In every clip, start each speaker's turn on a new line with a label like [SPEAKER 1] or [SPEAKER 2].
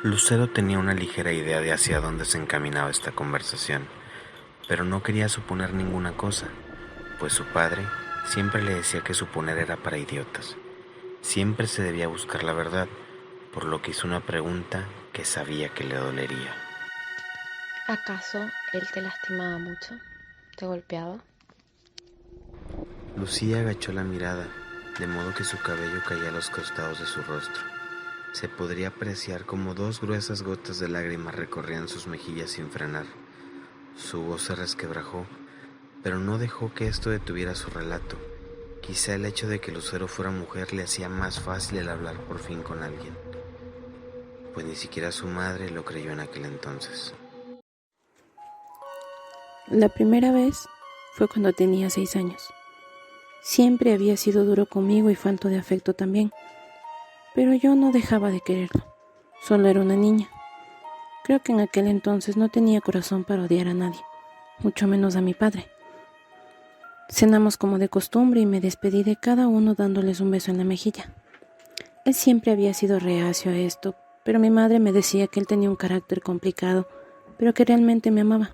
[SPEAKER 1] Lucero tenía una ligera idea de hacia dónde se encaminaba esta conversación, pero no quería suponer ninguna cosa, pues su padre siempre le decía que suponer era para idiotas. Siempre se debía buscar la verdad, por lo que hizo una pregunta que sabía que le dolería.
[SPEAKER 2] ¿Acaso él te lastimaba mucho? ¿Te golpeaba?
[SPEAKER 1] Lucía agachó la mirada, de modo que su cabello caía a los costados de su rostro. Se podría apreciar como dos gruesas gotas de lágrimas recorrían sus mejillas sin frenar. Su voz se resquebrajó, pero no dejó que esto detuviera su relato. Quizá el hecho de que Lucero fuera mujer le hacía más fácil el hablar por fin con alguien, pues ni siquiera su madre lo creyó en aquel entonces.
[SPEAKER 3] La primera vez fue cuando tenía 6 años. Siempre había sido duro conmigo y falto de afecto también, pero yo no dejaba de quererlo. Solo era una niña. Creo que en aquel entonces no tenía corazón para odiar a nadie, mucho menos a mi padre. Cenamos como de costumbre y me despedí de cada uno dándoles un beso en la mejilla. Él siempre había sido reacio a esto, pero mi madre me decía que él tenía un carácter complicado, pero que realmente me amaba.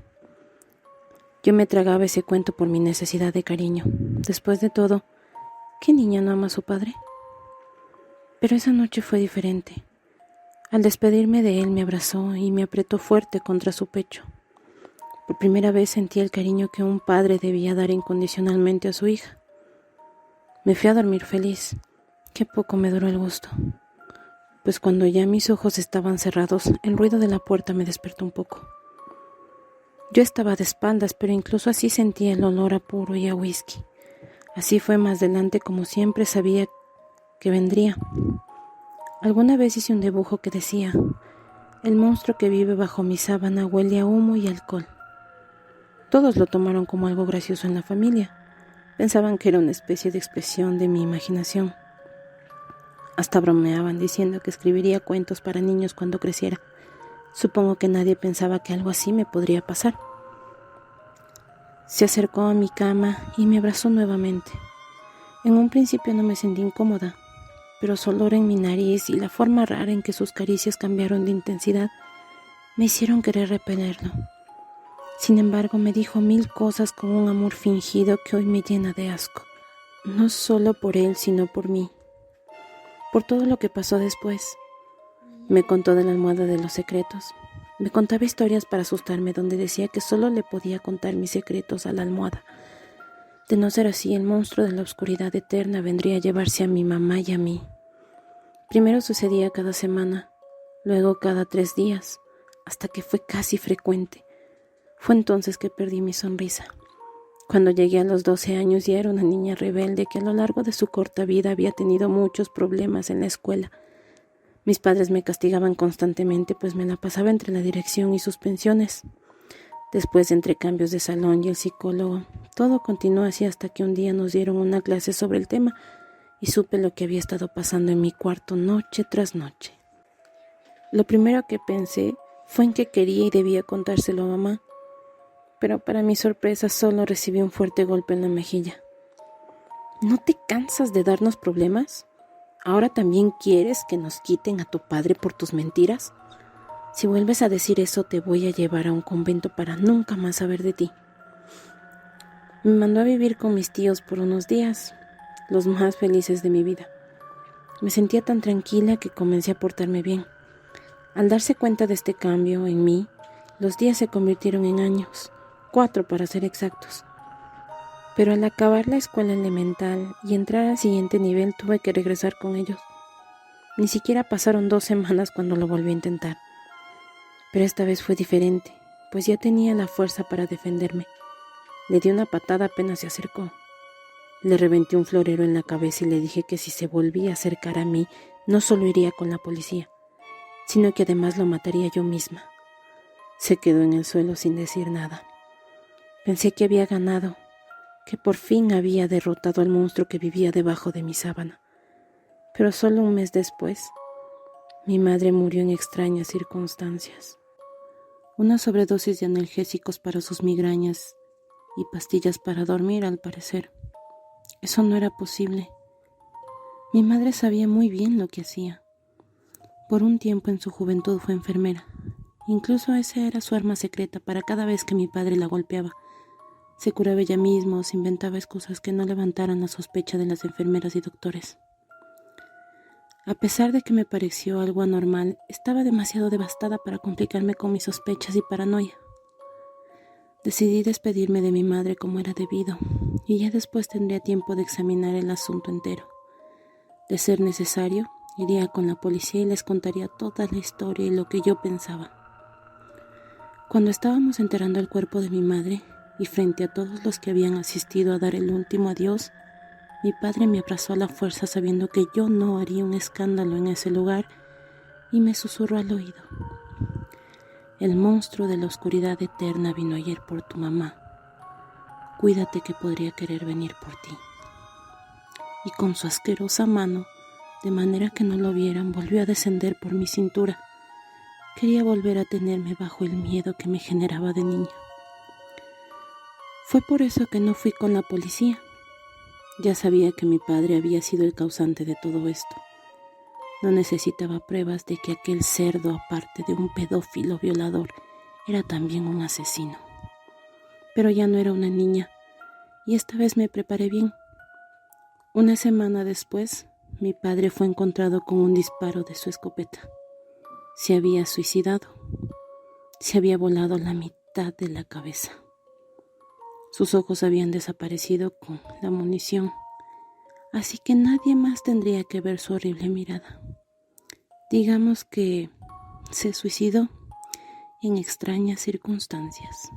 [SPEAKER 3] Yo me tragaba ese cuento por mi necesidad de cariño. Después de todo, ¿qué niña no ama a su padre? Pero esa noche fue diferente. Al despedirme de él me abrazó y me apretó fuerte contra su pecho. Por primera vez sentí el cariño que un padre debía dar incondicionalmente a su hija. Me fui a dormir feliz. Qué poco me duró el gusto. Pues cuando ya mis ojos estaban cerrados, el ruido de la puerta me despertó un poco. Yo estaba de espaldas, pero incluso así sentía el olor a puro y a whisky. Así fue más adelante, como siempre sabía que vendría. Alguna vez hice un dibujo que decía: el monstruo que vive bajo mi sábana huele a humo y alcohol. Todos lo tomaron como algo gracioso en la familia. Pensaban que era una especie de expresión de mi imaginación. Hasta bromeaban diciendo que escribiría cuentos para niños cuando creciera. Supongo que nadie pensaba que algo así me podría pasar. Se acercó a mi cama y me abrazó nuevamente. En un principio no me sentí incómoda, pero su olor en mi nariz y la forma rara en que sus caricias cambiaron de intensidad me hicieron querer repelerlo. Sin embargo, me dijo 1000 cosas con un amor fingido que hoy me llena de asco. No solo por él, sino por mí. Por todo lo que pasó después. Me contó de la almohada de los secretos. Me contaba historias para asustarme, donde decía que solo le podía contar mis secretos a la almohada. De no ser así, el monstruo de la oscuridad eterna vendría a llevarse a mi mamá y a mí. Primero sucedía cada semana, luego cada 3 días, hasta que fue casi frecuente. Fue entonces que perdí mi sonrisa. Cuando llegué a los 12 años ya era una niña rebelde que a lo largo de su corta vida había tenido muchos problemas en la escuela. Mis padres me castigaban constantemente, pues me la pasaba entre la dirección y suspensiones. Después, entre cambios de salón y el psicólogo, todo continuó así hasta que un día nos dieron una clase sobre el tema y supe lo que había estado pasando en mi cuarto noche tras noche. Lo primero que pensé fue en que quería y debía contárselo a mamá, pero para mi sorpresa solo recibí un fuerte golpe en la mejilla. ¿No te cansas de darnos problemas? ¿Ahora también quieres que nos quiten a tu padre por tus mentiras? Si vuelves a decir eso, te voy a llevar a un convento para nunca más saber de ti. Me mandó a vivir con mis tíos por unos días, los más felices de mi vida. Me sentía tan tranquila que comencé a portarme bien. Al darse cuenta de este cambio en mí, los días se convirtieron en años, 4 para ser exactos. Pero al acabar la escuela elemental y entrar al siguiente nivel, tuve que regresar con ellos. Ni siquiera pasaron 2 semanas cuando lo volví a intentar. Pero esta vez fue diferente, pues ya tenía la fuerza para defenderme. Le di una patada apenas se acercó. Le reventé un florero en la cabeza y le dije que si se volvía a acercar a mí, no solo iría con la policía, sino que además lo mataría yo misma. Se quedó en el suelo sin decir nada. Pensé que había ganado, que por fin había derrotado al monstruo que vivía debajo de mi sábana. Pero solo un mes después, mi madre murió en extrañas circunstancias. Una sobredosis de analgésicos para sus migrañas y pastillas para dormir, al parecer. Eso no era posible. Mi madre sabía muy bien lo que hacía. Por un tiempo en su juventud fue enfermera. Incluso esa era su arma secreta para cada vez que mi padre la golpeaba. Se curaba ella misma o se inventaba excusas que no levantaran la sospecha de las enfermeras y doctores. A pesar de que me pareció algo anormal, estaba demasiado devastada para complicarme con mis sospechas y paranoia. Decidí despedirme de mi madre como era debido, y ya después tendría tiempo de examinar el asunto entero. De ser necesario, iría con la policía y les contaría toda la historia y lo que yo pensaba. Cuando estábamos enterrando el cuerpo de mi madre, y frente a todos los que habían asistido a dar el último adiós, mi padre me abrazó a la fuerza sabiendo que yo no haría un escándalo en ese lugar y me susurró al oído: el monstruo de la oscuridad eterna vino ayer por tu mamá. Cuídate que podría querer venir por ti. Y con su asquerosa mano, de manera que no lo vieran, volvió a descender por mi cintura. Quería volver a tenerme bajo el miedo que me generaba de niña. Fue por eso que no fui con la policía. Ya sabía que mi padre había sido el causante de todo esto. No necesitaba pruebas de que aquel cerdo, aparte de un pedófilo violador, era también un asesino. Pero ya no era una niña, y esta vez me preparé bien. Una semana después, mi padre fue encontrado con un disparo de su escopeta. Se había suicidado. Se había volado la mitad de la cabeza. Sus ojos habían desaparecido con la munición, así que nadie más tendría que ver su horrible mirada. Digamos que se suicidó en extrañas circunstancias.